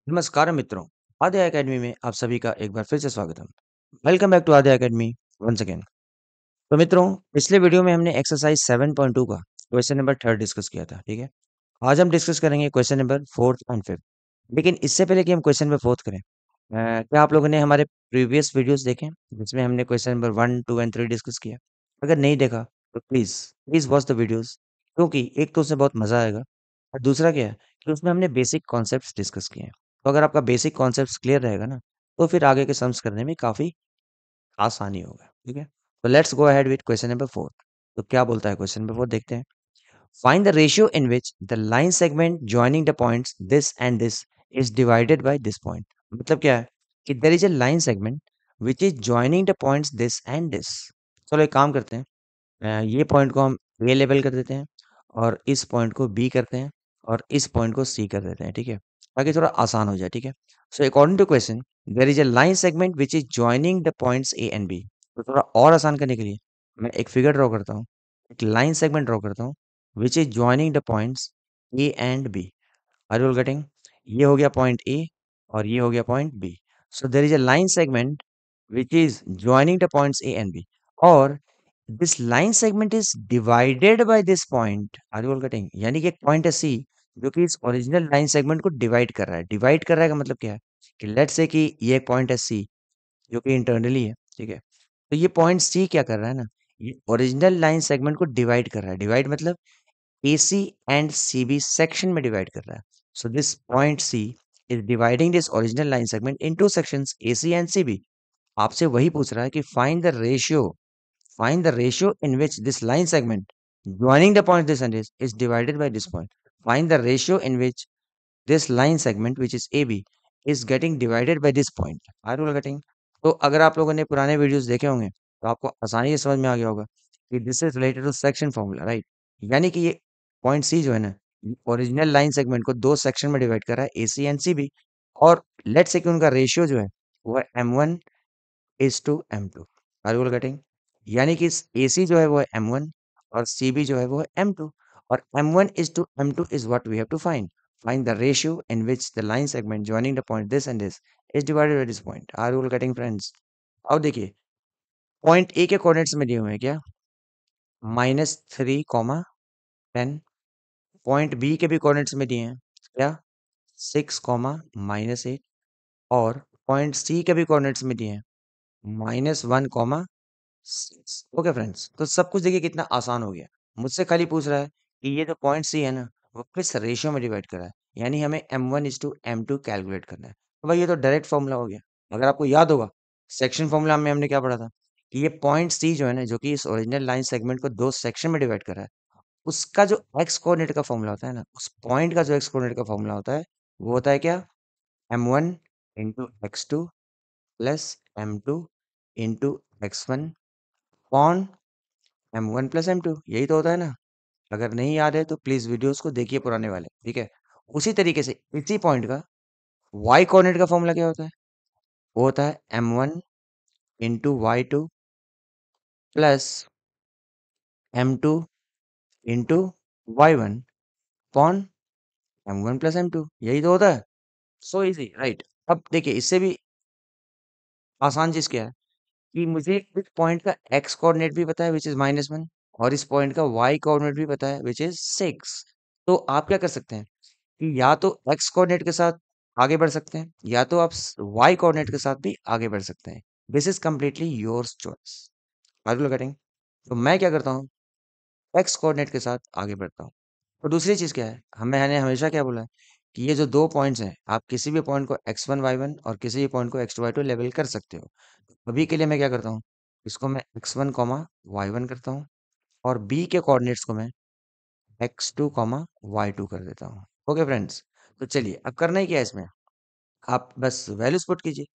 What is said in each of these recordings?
नमस्कार मित्रों, आद्या एकेडमी में आप सभी का एक बार फिर से स्वागत है। Welcome back to Aadya Academy once again. तो मित्रों, पिछले वीडियो में हमने एक्सरसाइज 7.2 का क्वेश्चन नंबर 3 डिस्कस किया था, ठीक है? आज हम डिस्कस करेंगे question number 4th and 5th। लेकिन इससे पहले कि हम क्वेश्चन नंबर 4th करें, क्या आप लोगों ने हमारे प्रीवियस वीडियोस देखे हैं, जिसमें हमने क्वेश्चन नंबर 1, 2 एंड 3 डिस्कस किया? अगर नहीं देखा, तो please, please watch the videos, क्योंकि एक तो उसमें बहुत मज़ा आएगा और दूसरा क्या है कि उसमें हमने बेसिक कॉन्सेप्ट्स डिस्कस किए हैं। तो अगर आपका बेसिक कॉन्सेप्ट्स क्लियर रहेगा ना, तो फिर आगे के सम्स करने में काफ़ी आसानी होगा, ठीक है? तो let's go ahead with question number 4। तो क्या बोलता है क्वेश्चन नंबर 4, देखते हैं। Find the ratio in which the line segment joining the points this and this is divided by this point. मतलब क्या है कि there is a line segment which is joining the points this and this. चलो एक काम करते हैं, ये पॉइंट को हम ए लेबल कर देते हैं और इस पॉइंट को बी करते हैं और इस पॉइंट को सी कर देते हैं, ठीक है? ताकि थोड़ा आसान हो जाए, ठीक है? So according to question, there is a line segment which is joining the points A and B. तो थोड़ा और आसान करने के लिए मैं एक फिगर ड्रॉ करता हूँ, एक लाइन सेगमेंट ड्रॉ करता हूँ which is joining the points A and B. Are you all getting? ये हो गया पॉइंट ए और ये हो गया point B. So there is a line segment which is joining the points A and B, और this line segment is divided by this point. Are you all getting? यानी कि एक पॉइंट है C जो कि इस ओरिजिनल लाइन सेगमेंट को divide कर रहा है। डिवाइड कर रहा है का मतलब क्या है कि लेट्स से कि ये एक पॉइंट है सी जो कि इंटरनली है, ठीक है? तो ये पॉइंट सी क्या कर रहा है ना, ये ओरिजिनल लाइन सेगमेंट को डिवाइड कर रहा है। डिवाइड मतलब AC and CB section में डिवाइड कर रहा है। So this point C is dividing this original line segment into sections AC and CB. आपसे वही पूछ रहा है कि find the ratio in which this line segment joining the point this and this is divided by this point. Find the ratio in which this line segment which is AB is getting divided by this point. Are you all getting? तो अगर आप लोगों ने पुराने videos देखे होंगे तो आपको आसानी से समझ में आ गया होगा कि this is related to section formula, right? यानी कि ये पॉइंट सी जो है ना, ओरिजिनल लाइन सेगमेंट को दो सेक्शन में डिवाइड कर रहा है, AC एंड CB। और लेट्स से कि उनका रेशियो जो है वो है M1:M2। Are you getting? यानी कि AC जो है वो है M1 और CB जो है वो है M2, और M1:M2 is what we have to find. Find the ratio in which the line segment joining the point this and this is divided by this point. Are you all getting, friends? अब देखिए, point A के coordinates में दिए हुए हैं क्या, -3, 10। Point B के भी कोऑर्डिनेट्स में दिए हैं क्या, 6, -8। और पॉइंट सी के भी कोऑर्डिनेट्स में दिए हैं -1, 6। ओके फ्रेंड्स, तो सब कुछ देखिए कितना आसान हो गया। मुझसे खाली पूछ रहा है कि ये जो पॉइंट सी है ना, वो किस रेशियो में डिवाइड कर रहा है, यानी हमें M1:M2 कैलकुलेट करना है। तो भाई ये तो डायरेक्ट फॉर्मूला हो गया। अगर आपको याद होगा, सेक्शन फॉर्मूला में हमने क्या पढ़ा था कि ये पॉइंट सी जो है ना, जो कि इस ओरिजिनल लाइन सेगमेंट को दो सेक्शन में डिवाइड कर रहा है, उसका जो एक्स कोऑर्डिनेट का फॉर्मूला होता है ना, उस पॉइंट का जो एक्स कोऑर्डिनेट का फॉर्मूला होता है, वो होता है क्या, M1:x2 plus M2:x1 upon M1+M2। यही तो होता है ना? अगर नहीं याद है तो प्लीज वीडियोस को देखिए पुराने वाले, ठीक है? उसी तरीके से इसी पॉइंट का y कोऑर्डिनेट का फॉर्मूला क्या होता है, वो होता है M1:y2 plus M2:y1 upon M1+M2। यही तो होता है। So easy, right? अब देखिए, इससे भी आसान चीज क्या है कि मुझे इस पॉइंट का एक्स कोऑर्डिनेट भी पता है विच इज -1, और इस पॉइंट का वाई कोऑर्डिनेट भी पता है विच इज 6। तो आप क्या कर सकते हैं कि या तो एक्स कोऑर्डिनेट के साथ आगे बढ़ सकते हैं, या तो आप वाई कोऑर्डिनेट के साथ भी आगे बढ़ सकते हैं। This is completely yours choice. Are you getting? तो मैं क्या करता हूँ, एक्स कोऑर्डिनेट के साथ आगे बढ़ता हूँ। और दूसरी चीज क्या है, मैंने हमेशा क्या बोला है कि ये जो दो पॉइंट्स हैं, आप किसी भी पॉइंट को x1 y1 और किसी भी पॉइंट को x2 y2 लेवल कर सकते हो। अभी के लिए मैं क्या करता हूँ, इसको मैं x1, y1 करता हूँ, और b के कोऑर्डिनेट्स को मैं x2, y2 कर देता हूँ। ओके फ्रेंड्स, तो चलिए अब करना ही क्या है इसमें, आप बस वैल्यूज पुट कीजिए।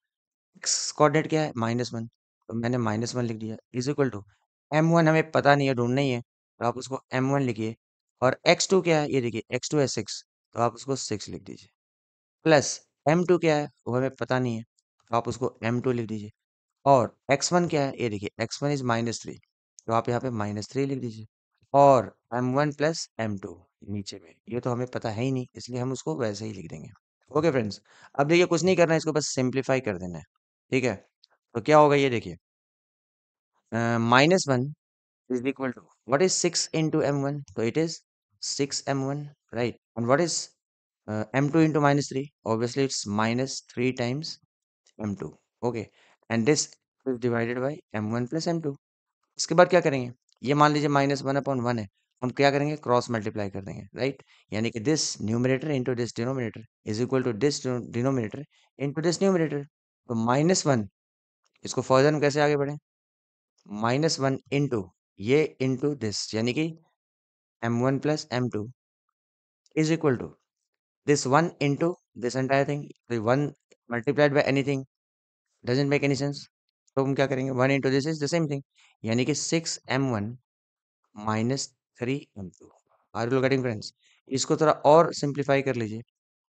एक्स कोऑर्डिनेट क्या है, -1, तो मैंने -1 लिख दिया, इज इक्वल टू M1 हमें पता नहीं है, ढूंढना ही है, तो आप उसको M1 लिखिए। और x2 क्या है, ये देखिए x2 है 6, तो आप उसको 6 लिख दीजिए। प्लस M2 क्या है, वो हमें पता नहीं है, तो आप उसको M2 लिख दीजिए। और x1 क्या है, ये देखिए x1 इज -3, तो आप यहाँ पे -3 लिख दीजिए। और M1+M2 नीचे में, ये तो हमें पता है ही नहीं, इसलिए हम उसको वैसे ही लिख देंगे। ओके फ्रेंड्स, अब देखिए कुछ नहीं करना है, इसको बस सिंप्लीफाई कर देना है। ठीक है, तो क्या होगा ये देखिए, -1 is equal to what is 6 into m1? So it is 6m1, right? And what is m2 into -3? Obviously it's -3 times m2. Okay, and this is divided by m1 plus m2. इसके बाद क्या करेंगे, ये मान लीजिए -1/1 है, हम क्या करेंगे, क्रॉस मल्टीप्लाई कर देंगे, राइट? यानी कि this numerator into this denominator is equal to this denominator into this numerator. तो -1, इसको फर्दर हम कैसे आगे बढ़े, -1 इंटू ये इंटू दिस, यानी कि m1 plus m2 is equal to this one into this entire thing, the one multiplied by anything doesn't make any sense। तो हम क्या करेंगे, 1 into this is the same thing, यानी कि 6m1 minus 3m2। Are you getting friends? इसको थोड़ा और simplify कर लीजिए।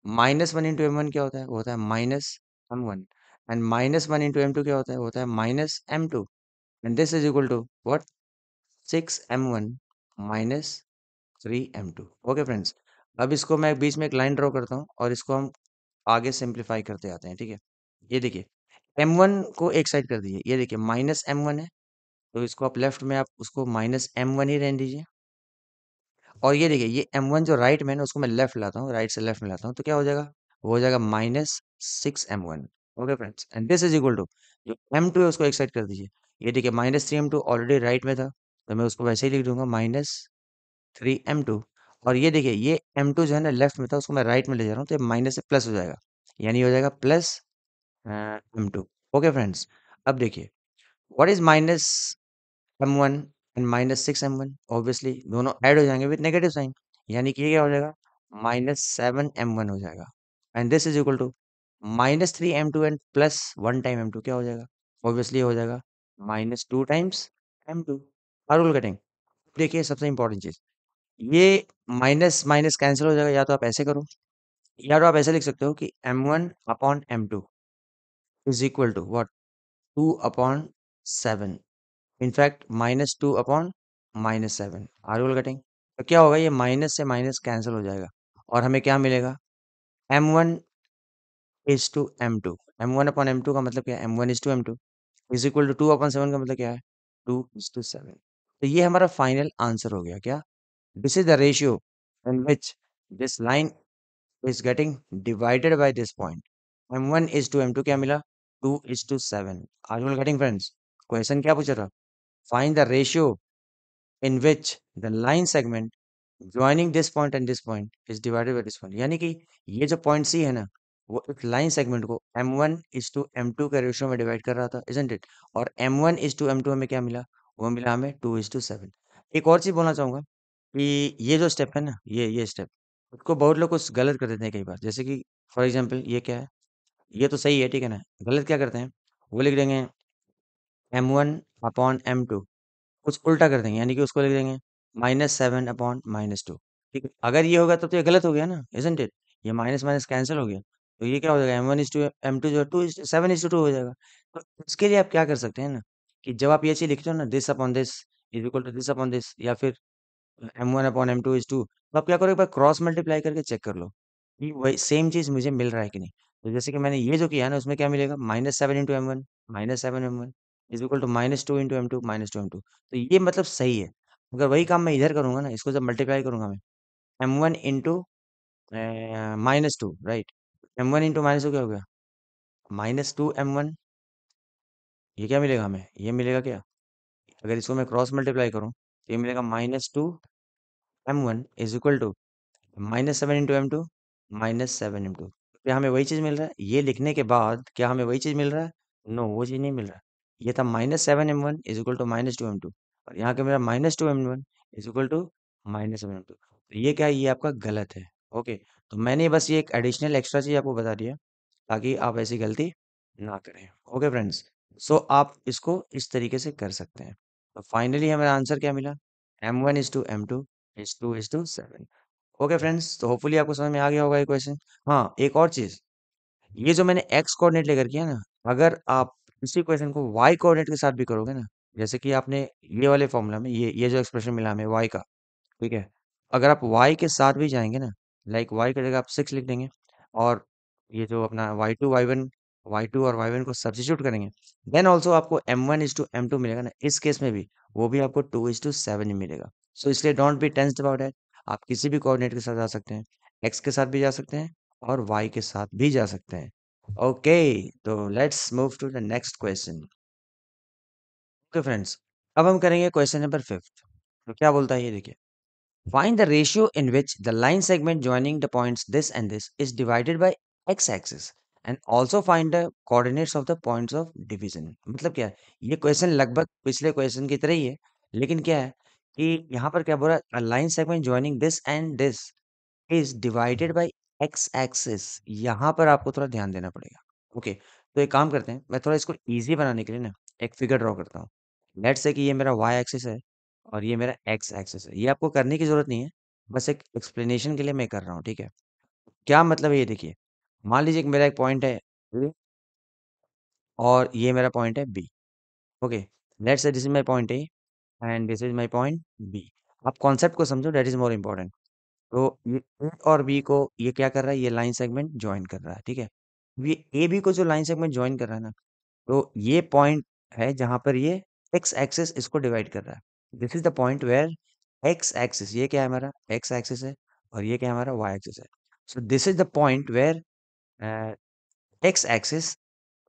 -1 इंटू m1 क्या होता है, वो होता है -m1, एंड -1 इंटू m2 क्या होता है, वो होता है -m2, and this is equal to what, 6m1 minus 3m2। Okay friends, अब इसको मैं बीच में एक लाइन ड्रॉ करता हूँ और इसको हम आगे सिंप्लीफाई करते आते हैं। ठीक है, ये देखिए, m1 को एक साइड कर दीजिए, ये देखिए -m1 है, तो इसको आप लेफ्ट में आप उसको -m1 ही रहने दीजिए। और ये देखिए, ये m1 जो राइट में है ना, उसको मैं लेफ्ट लाता हूँ, राइट से लेफ्ट में लाता हूँ, तो क्या हो जाएगा, वो हो जाएगा -6m1। Okay friends, and this is equal to, जो m2 है उसको एक साइड कर दीजिए। ये देखिए -3m2 ऑलरेडी राइट में था, तो मैं उसको वैसे ही लिख दूंगा -3m2। और ये देखिए, ये m2 जो है ना लेफ्ट में था, उसको मैं राइट में ले जा रहा हूँ, तो ये माइनस से प्लस हो जाएगा, यानी हो जाएगा प्लस m2। ओके फ्रेंड्स, अब देखिए, what is -m1 and -6m1? Obviously दोनों ऐड हो जाएंगे विद नेगेटिव साइन, यानी कि ये क्या हो जाएगा, -7m1 हो जाएगा, and this is equal to -3m2 and plus 1 time m2 क्या हो जाएगा, ऑब्वियसली हो जाएगा -2 times m2। Are will getting? देखिए सबसे इंपॉर्टेंट चीज, ये माइनस माइनस कैंसिल हो जाएगा, या तो आप ऐसे करो, या तो आप ऐसे लिख सकते हो कि m1/m2 is equal to what, 2/7, in fact -2/-7। Are you getting? तो क्या होगा, ये माइनस से माइनस कैंसिल हो जाएगा और हमें क्या मिलेगा, m1:m2। m1/m2 का मतलब क्या है, m1:m2 इज इक्वल टू 2/7 का मतलब क्या है, 2:7। तो ये हमारा फाइनल आंसर हो गया क्या, this is the ratio in which this line is getting divided by this point। m1:m2 क्या मिला, 2:7। Are you all getting friends? Question क्या पूछा था, find the ratio in which the line segment joining this point and this point is divided by this point। यानी कि ये जो point सी है ना, वो एक लाइन सेगमेंट को m1:m2 के रेशियो में डिवाइड कर रहा था, isn't it? और m1:m2 हमें क्या मिला, वो मिला हमें 2:7। एक और चीज बोलना चाहूंगा कि ये जो स्टेप है ना, ये स्टेप, उसको बहुत लोग कुछ गलत कर देते हैं कई बार, जैसे कि फॉर एग्जांपल ये क्या है, ये तो सही है, ठीक है ना, गलत क्या करते हैं, वो लिख देंगे m1/m2, कुछ उल्टा कर देंगे, यानी कि उसको लिख देंगे -7/-2। ठीक है, अगर ये होगा तो ये गलत हो गया ना, इजंट इट? ये माइनस माइनस कैंसिल हो गया, तो ये क्या हो जाएगा, m1:m2 जो है 7:2 हो जाएगा। तो इसके लिए आप क्या कर सकते हैं ना, कि जब आप ये चीज लिखते हो ना, this upon this is equal to this upon this, या फिर m1/m2 तो आप क्या करो, एक बार क्रॉस मल्टीप्लाई करके चेक कर लो कि वही सेम चीज मुझे मिल रहा है कि नहीं। तो जैसे कि मैंने ये जो किया है ना, उसमें क्या मिलेगा, -7 × m1, -7m1 is equal to -2 × m2, -2m2। तो ये मतलब सही है। अगर वही काम मैं इधर करूंगा ना, इसको जब मल्टीप्लाई करूंगा मैं, m1 × -2, राइट, m1 × -2 क्या हो गया, -2m1। ये क्या मिलेगा हमें, ये मिलेगा क्या, अगर इसको मैं क्रॉस मल्टीप्लाई करूं तो ये मिलेगा -2m1 is equal to -7 × m2, -7m2। क्या हमें वही चीज मिल रहा है, ये लिखने के बाद क्या हमें वही चीज मिल रहा है, नो वो चीज नहीं मिल रहा है। ये था -7m1 is equal to -2m2, और यहाँ के मेरा -2m1 is equal to -7m2। तो ये क्या है, ये आपका गलत है। ओके, तो मैंने बस ये एक एडिशनल एक्स्ट्रा चीज आपको बता दिया ताकि आप ऐसी गलती ना करें। ओके फ्रेंड्स, सो आप इसको इस तरीके से कर सकते हैं। तो फाइनली हमारा आंसर क्या मिला, m1:m2:7। ओके फ्रेंड्स, तो होपफुली आपको समझ में आ गया होगा ये क्वेश्चन। हाँ, एक और चीज, ये जो मैंने एक्स कोऑर्डिनेट लेकर किया ना, अगर आप इसी क्वेश्चन को वाई कोऑर्डिनेट के साथ भी करोगे ना, जैसे कि आपने ये वाले फॉर्मूला में ये जो एक्सप्रेशन मिला हमें वाई का, ठीक है, अगर आप वाई के साथ भी जाएंगे ना, लाइक वाई की जगह आप 6 लिख देंगे, और ये जो अपना y2 और y1 को सब्स्टिट्यूट करेंगे, देन ऑल्सो आपको m1:m2 मिलेगा ना, इस केस में भी वो भी आपको 2:7 ही मिलेगा। सो इसलिए don't be tensed about it. आप किसी भी कोऑर्डिनेट के साथ जा सकते हैं, x के साथ भी जा सकते हैं और y के साथ भी जा सकते हैं। ओके, तो let's move to the next question. Okay friends, अब हम करेंगे क्वेश्चन नंबर 5th। तो क्या बोलता है ये देखिए। Find the ratio in which the line segment joining the points this and this is divided by x-axis and also find the coordinates of the points of division। मतलब क्या है, ये क्वेश्चन लगभग पिछले क्वेश्चन की तरह ही है, लेकिन क्या है कि यहाँ पर क्या बोल रहा है, line segment joining this and this is divided by X axis. यहाँ पर आपको थोड़ा ध्यान देना पड़ेगा। ओके, तो एक काम करते हैं, मैं थोड़ा इसको इजी बनाने के लिए ना एक फिगर ड्रॉ करता हूँ। लेट्स से कि ये मेरा वाई एक्सिस है और ये मेरा एक्स एक्सिस है। ये आपको करने की जरूरत नहीं है, बस एक एक्सप्लेनेशन के लिए मैं कर रहा हूँ, ठीक है। क्या मतलब है ये देखिए। मान लीजिए कि मेरा एक पॉइंट है A और ये मेरा पॉइंट है B. Okay, let's say this is my point A and this is my point B. आप कॉन्सेप्ट को समझो, दैट इज मोर इम्पोर्टेंट। तो ये ए और बी को ये क्या कर रहा है, ये लाइन सेगमेंट ज्वाइन कर रहा है, ठीक है। ये ए बी को जो लाइन सेगमेंट ज्वाइन कर रहा है ना, तो ये पॉइंट है जहां पर ये एक्स एक्सिस इसको डिवाइड कर रहा है। This is the point where x axis, ये क्या है हमारा एक्स एक्सिस है और ये क्या है हमारा वाई एक्सिस है। So this is the point where x axis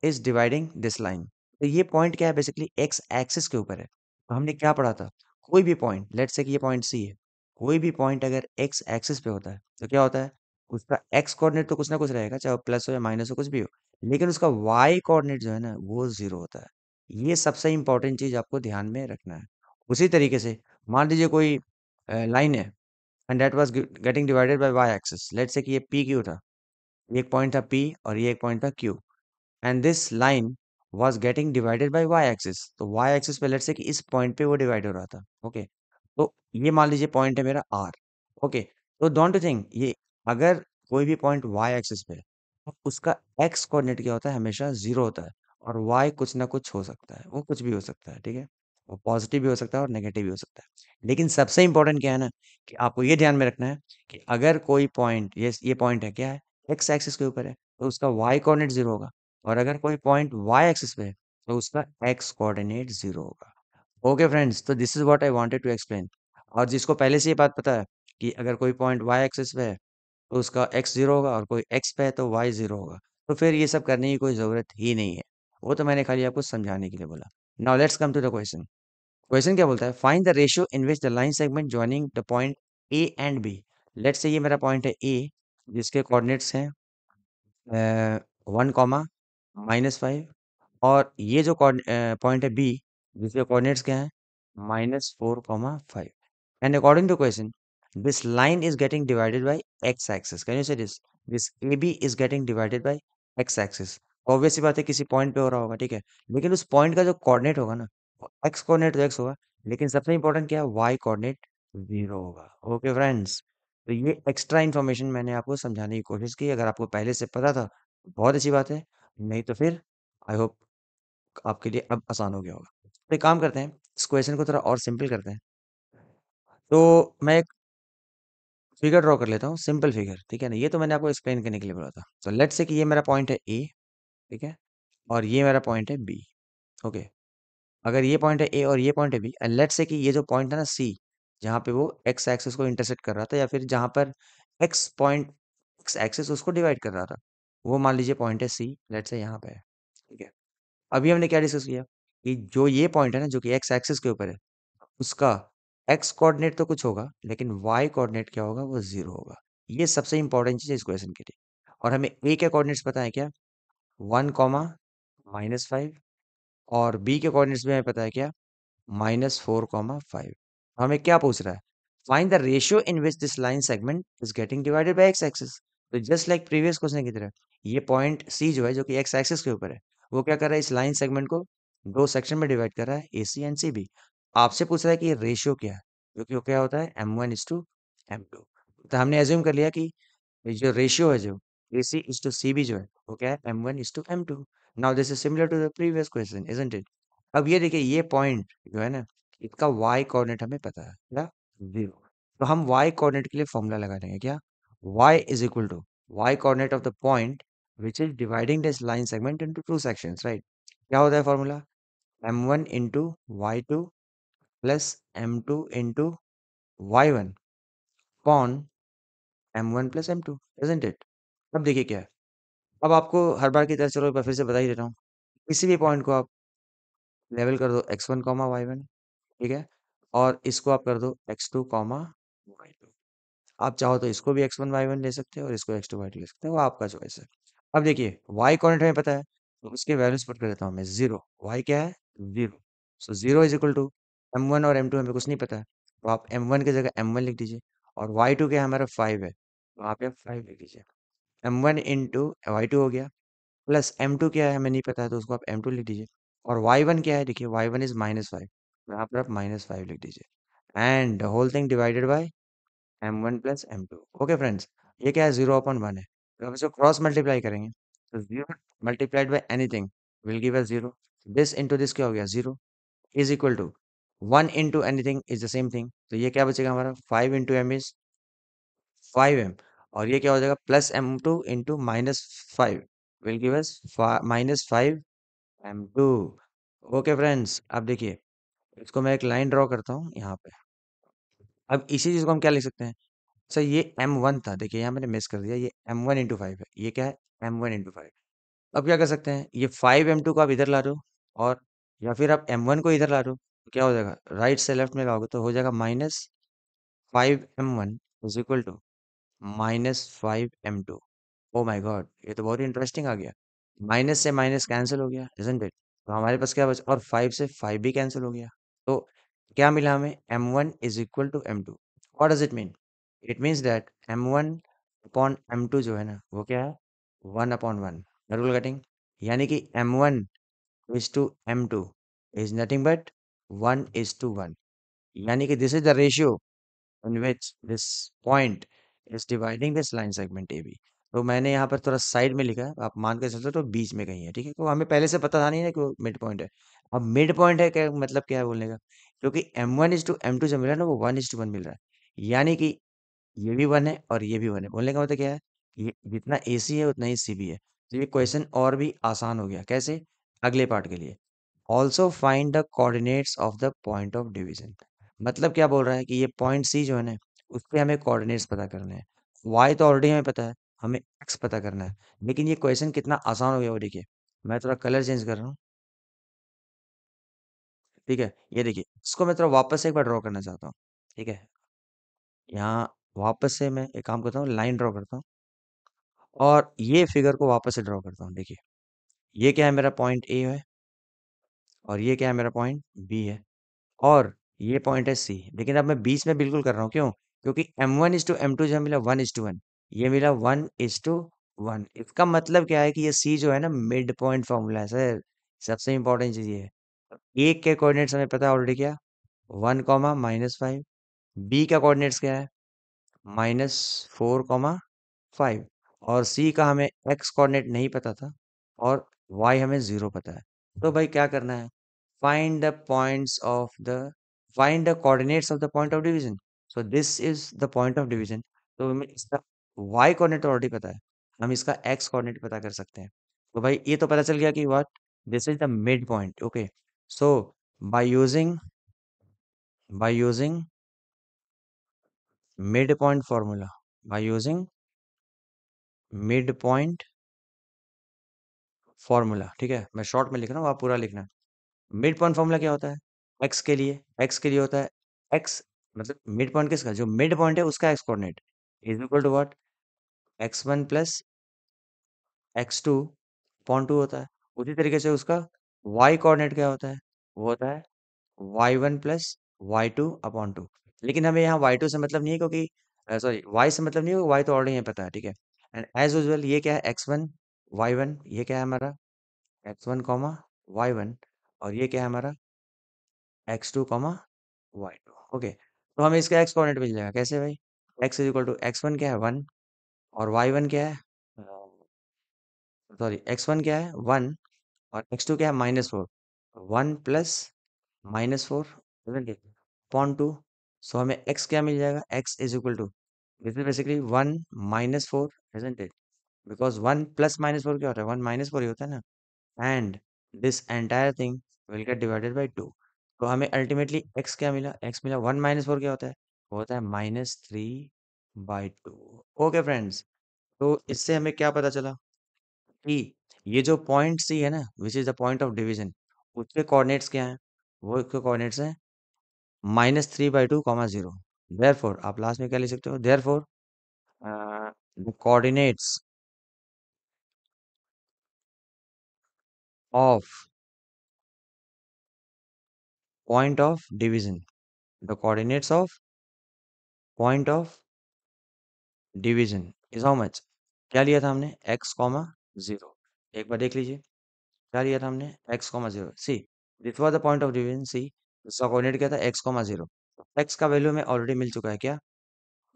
is dividing this line. तो ये पॉइंट क्या है, बेसिकली एक्स एक्सिस के ऊपर है। तो हमने क्या पढ़ा था, कोई भी पॉइंट, लेट्स से कि ये पॉइंट सी है, कोई भी पॉइंट अगर एक्स एक्सिस पे होता है तो क्या होता है, उसका एक्स कोऑर्डिनेट तो कुछ ना कुछ रहेगा, चाहे वो प्लस हो या माइनस हो, कुछ भी हो, लेकिन उसका वाई कोऑर्डिनेट जो है ना वो जीरो होता है। ये सबसे इंपॉर्टेंट चीज आपको ध्यान में रखना है। उसी तरीके से मान लीजिए कोई लाइन है and that was getting divided by y axis. Let's say कि ये पी क्यू था, ये एक पॉइंट था पी और ये एक पॉइंट था Q, and this line was getting divided by y axis. तो वाई एक्सिस पे लेट्स से कि इस पॉइंट पे वो डिवाइड हो रहा था। ओके, तो ये मान लीजिए पॉइंट है मेरा आर। ओके, तो डोंट यू थिंक ये अगर कोई भी पॉइंट वाई एक्सिस पे है तो उसका एक्स कोऑर्डिनेट क्या होता है, हमेशा जीरो होता है। और वाई कुछ ना कुछ हो सकता है, वो कुछ भी हो सकता है, ठीक है। वो पॉजिटिव भी हो सकता है और नेगेटिव भी हो सकता है। लेकिन सबसे इंपॉर्टेंट क्या है ना, कि आपको ये ध्यान में रखना है कि अगर कोई पॉइंट, ये पॉइंट है, क्या है, एक्स एक्सिस के ऊपर है, तो उसका वाई कोऑर्डिनेट जीरो होगा। और अगर कोई पॉइंट वाई एक्सिस पे है तो उसका एक्स कोऑर्डिनेट जीरो होगा। ओके फ्रेंड्स, तो this is what I wanted to explain. और जिसको पहले से ये बात पता है कि अगर कोई पॉइंट वाई एक्सिस पे है तो उसका एक्स जीरो होगा और कोई एक्स पे है तो वाई जीरो होगा, तो फिर ये सब करने की कोई जरूरत ही नहीं है। वो तो मैंने खाली आपको समझाने के लिए बोला। Now let's come to the question. Question क्या बोलता है, find the ratio in which the line segment joining the point A and B. Let's say ये मेरा पॉइंट है ए, जिसके कोऑर्डिनेट्स हैं 1, -5, और ये जो पॉइंट है बी, जिसके कोऑर्डिनेट्स क्या है, -4, 5। And according to question this line is getting divided by X axis. Can you say this A B is getting divided by X axis. Obvious सी बात है, किसी पॉइंट पे हो रहा होगा, ठीक है। लेकिन उस पॉइंट का जो कोऑर्डिनेट होगा ना, एक्स कोऑर्डिनेट तो एक्स होगा, लेकिन सबसे इंपॉर्टेंट क्या है, वाई कोऑर्डिनेट जीरो होगा। ओके फ्रेंड्स, तो ये एक्स्ट्रा इन्फॉर्मेशन मैंने आपको समझाने की कोशिश की। अगर आपको पहले से पता था बहुत अच्छी बात है, नहीं तो फिर आई होप आपके लिए अब आसान हो गया होगा। तो एक काम करते हैं, इस क्वेश्चन को थोड़ा और सिंपल करते हैं। तो मैं एक फिगर ड्रॉ कर लेता हूँ, सिंपल फिगर, ठीक है ना। ये तो मैंने आपको एक्सप्लेन करने के लिए बोला था। तो लेट्स से कि ये मेरा पॉइंट है ए, ठीक है, और ये मेरा पॉइंट है बी। ओके, अगर ये पॉइंट है ए और ये पॉइंट है बी, एंड लेट्स से कि ये जो पॉइंट है ना सी, जहाँ पे वो एक्स एक्सिस को इंटरसेक्ट कर रहा था, या फिर जहाँ पर एक्स एक्सिस उसको डिवाइड कर रहा था, वो मान लीजिए पॉइंट है सी, लेट्स से यहाँ पे है, ठीक है। अभी हमने क्या डिस्कस किया कि जो ये पॉइंट है ना, जो कि एक्स एक्सिस के ऊपर है, उसका एक्स कोऑर्डिनेट तो कुछ होगा, लेकिन वाई कोऑर्डिनेट क्या होगा, वो जीरो होगा। ये सबसे इंपॉर्टेंट चीज है इस क्वेश्चन के लिए। और हमें ए के कोऑर्डिनेट्स पता है क्या, 1, -5, और बी के कोऑर्डिनेट्स भी हमें पता है क्या, -4, 5। हमें क्या पूछ रहा है, find the ratio in which this line segment is getting divided by X axis. तो जस्ट लाइक प्रीवियस क्वेश्चन की तरह, ये पॉइंट सी जो है, जो कि एक्स एक्सिस के ऊपर है, वो क्या कर रहा है, इस लाइन सेगमेंट को दो सेक्शन में डिवाइड कर रहा है, ए सी एंड सी बी। आपसे पूछ रहा है कि ये रेशियो क्या है, जो कि वो क्या होता है, m1:m2। तो हमने एज्यूम कर लिया कि ये जो रेशियो है, जो AC:CB जो है, वो क्या है, m1:m2। Now this is similar to the previous question, isn't it. अब ये देखिए, ये पॉइंट जो है ना, इसका y कोऑर्डिनेट हमें पता है क्या, जीरो। तो हम y कोऑर्डिनेट के लिए फॉर्मूला लगा देंगे क्या, y is equal to y coordinate of the point which is dividing this line segment into two sections, right? क्या होता है formula? m1 into y2 plus m2 into y1 upon m1 plus m2, isn't it? अब देखिए क्या है। अब आपको हर बार की तरह चलो एक बार फिर से बता ही देता हूँ। किसी भी पॉइंट को आप लेवल कर दो x1 कॉमा y1, ठीक है? और इसको आप कर दो x2 कॉमा y2। आप चाहो तो इसको भी x1 y1 ले सकते हो और इसको x2 y2 ले सकते हो, वो आपका चॉइस है। अब देखिए y कोऑर्डिनेट हमें पता है, तो उसके वैल्यूज पुट कर देता हूँ मैं 0। y क्या है? 0। सो 0 इज इक्वल टू m1 और m2 हमें कुछ नहीं पता है, तो आप m1 की जगह m1 लिख दीजिए। और y2 क्या है? हमारा 5 है, तो आप यहाँ 5 लिख दीजिए। m1 इंटू y2 हो गया, प्लस m2 क्या है हमें नहीं पता है, तो उसको आप m2 लिख दीजिए। और y1 क्या है? देखिए y1 इज -5, तो यहाँ पर आप -5 लिख दीजिए। And the whole thing divided by m1 plus m2। Okay friends, ये क्या है? 0/1 है। तो हम इसको क्रॉस मल्टीप्लाई करेंगे, तो 0 multiplied by anything will give us 0। This into this क्या हो गया? 0 is equal to 1 into anything is the same thing. तो ये क्या बचेगा हमारा? 5 इंटू एम इज 5m, और ये क्या हो जाएगा? Plus m2 into -5 will give us -5m2। Okay friends, अब देखिए इसको मैं एक लाइन ड्रॉ करता हूँ यहाँ पे। अब इसी चीज को हम क्या लिख सकते हैं? सर ये m1 था, देखिए यहाँ मैंने मिस कर दिया, ये m1 इंटू 5 है, ये क्या है? m1 into 5। अब क्या कर सकते हैं? ये 5m2 को आप इधर ला दो, और या फिर आप m1 को इधर ला दो, तो क्या हो जाएगा? राइट से लेफ्ट में लाओगे तो हो जाएगा -5m1 is equal to -5m2। Oh my God, ये तो बहुत ही इंटरेस्टिंग आ गया। माइनस से माइनस कैंसिल हो गया, इजंट इट? तो हमारे पास क्या बचा? और 5 से 5 भी कैंसिल हो गया। तो क्या मिला हमें? m1 is equal to m2। What does it mean? It means that m1 upon m2 जो है ना, वो क्या है? 1/1। रूल कटिंग, यानी कि m1 is to m2 is nothing but 1:1। यानी कि this is the ratio in which this point is dividing this line segment AB। तो मैंने यहाँ पर थोड़ा साइड में लिखा है, आप मान के चलते हो तो बीच में कहीं है, ठीक है? तो हमें पहले से पता था नहीं ना कि वो मिड पॉइंट है। अब मिड पॉइंट है क्या मतलब, क्या है बोलने का? क्योंकि m1 इज टू m2 जो मिला ना, वो 1:1 मिल रहा है, यानी कि ये भी 1 है और ये भी 1 है। बोलने का मतलब क्या है? ये जितना AC है उतना ही CB है। तो ये क्वेश्चन और भी आसान हो गया। कैसे? अगले पार्ट के लिए, also find the coordinates of the point of division. मतलब क्या बोल रहा है कि ये पॉइंट सी जो है ना, उसके हमें कोऑर्डिनेट्स पता करने हैं। वाई तो ऑलरेडी हमें पता है, हमें एक्स पता करना है। लेकिन ये क्वेश्चन कितना आसान हो गया वो देखिए। मैं थोड़ा कलर चेंज कर रहा हूँ, ठीक है? ये देखिए, इसको मैं थोड़ा वापस से एक बार ड्रॉ करना चाहता हूँ, ठीक है? यहाँ वापस से मैं एक काम करता हूँ, लाइन ड्रॉ करता हूँ और ये फिगर को वापस से ड्रॉ करता हूँ। देखिए, ये क्या है? मेरा पॉइंट ए है, और ये क्या है? मेरा पॉइंट बी है, और ये पॉइंट है सी। लेकिन अब मैं बीच में बिल्कुल कर रहा हूँ, क्यों? क्योंकि m1 इज टू m2 जो मिला 1:1, ये मिला 1:1। इसका मतलब क्या है कि ये सी जो है ना, मिड पॉइंट फॉर्मूला है सर। सबसे इंपॉर्टेंट चीज ये है। एक के कोऑर्डिनेट्स हमें पता है ऑलरेडी, क्या? 1, -5। बी का कोऑर्डिनेट्स क्या है? -4, 5। और सी का हमें एक्स कोऑर्डिनेट नहीं पता था, और वाई हमें 0 पता है। तो भाई क्या करना है? find the points of the find the coordinates of the point of division। so this is the point of division। तो हमें इसका y कोऑर्डिनेट ऑलरेडी पता है, हम इसका x कोऑर्डिनेट पता कर सकते हैं। तो भाई ये तो पता चल गया कि what, this is the mid point. Okay, so by using by using mid point formula, by using mid point formula, ठीक है? मैं शॉर्ट में लिख रहा हूँ, आप पूरा लिखना। मिड पॉइंट फॉर्मूला क्या होता है? एक्स के लिए होता है, एक्स मतलब मिड पॉइंट किसका? जो मिड पॉइंट है उसका x coordinate is equal to what? x1 plus x2 upon 2 होता है। उसी तरीके से उसका y कोऑर्डिनेट क्या होता है? वो होता है y1 प्लस y2 अपॉन 2। लेकिन हमें यहाँ y2 से मतलब नहीं है, क्योंकि सॉरी, y से मतलब नहीं है, y तो ऑलरेडी हमें पता है, ठीक है? एंड एज यूजुअल ये क्या है? x1 y1, ये क्या है हमारा? x1 कॉमा y1, और ये क्या है हमारा? x2 comma y2। ओके, तो हमें इसका x कोऑर्डिनेट मिल जाएगा। कैसे भाई? x is equal to x1 क्या है? 1, और y1 क्या है? सॉरी, x1 क्या है? 1, और x2 क्या है? -4। 1 प्लस -4 अपॉन 2। सो हमें x क्या मिल जाएगा? x is equal to, this is basically 1 -4, isn't it? Because 1 plus minus 4 क्या होता है, 1 माइनस 4 ही होता है ना। And this entire thing will get divided by 2। तो हमें अल्टीमेटली x क्या मिला, x मिला 1 माइनस 4 क्या होता है, वो होता है -3/2। ओके फ्रेंड्स, तो इससे हमें क्या पता चला कि ये जो पॉइंट सी है ना, which is the point of division, उसके कोऑर्डिनेट्स क्या हैं, वो उसके कोऑर्डिनेट्स हैं -3/2, 0। देयरफॉर आप लास्ट में क्या लिख सकते हो, therefore the coordinates of point of division, the coordinates of point of division is how much. क्या लिया था हमने, x, 0। एक बार देख लीजिए क्या लिया था हमने, x, 0। C this was the point of division C, इसका कोऑर्डिनेट क्या था, x, 0। x का वैल्यू हमें ऑलरेडी मिल चुका है क्या,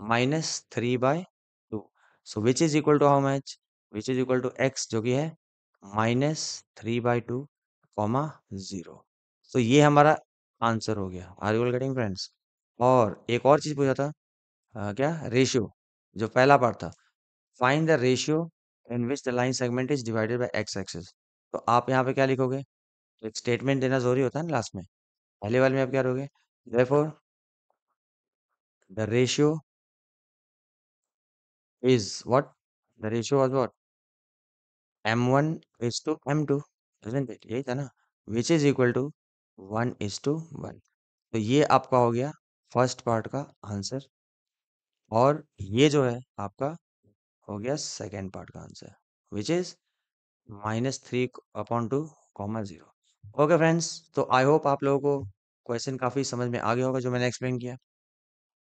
-3/2। So which is equal to how much, which is equal to x जो कि है -3/2, 0। तो ये हमारा आंसर हो गया। Are you getting friends. और एक और चीज पूछा था, क्या रेशियो, जो पहला पार्ट था, find the ratio in which the line segment is divided by X axis. तो आप यहाँ पे क्या लिखोगे, तो एक स्टेटमेंट देना जरूरी होता है ना लास्ट में। पहले वाले में आप क्या करोगे, therefore the ratio is what, the ratio was what, m1 is to m2, isn't it, यही था ना, which is equal to 1:1। तो ये आपका हो गया फर्स्ट पार्ट का आंसर, और ये जो है आपका हो गया सेकेंड पार्ट का answer, which is -3/2, 0। Okay friends, तो आई होप आप लोगों को क्वेश्चन काफ़ी समझ में आ गया होगा जो मैंने एक्सप्लेन किया।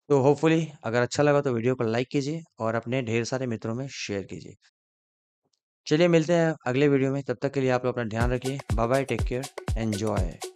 तो होपफुली अगर अच्छा लगा तो वीडियो को लाइक कीजिए और अपने ढेर सारे मित्रों में शेयर कीजिए। चलिए मिलते हैं अगले वीडियो में, तब तक के लिए आप लोग अपना ध्यान रखिए। Bye bye, take care, enjoy.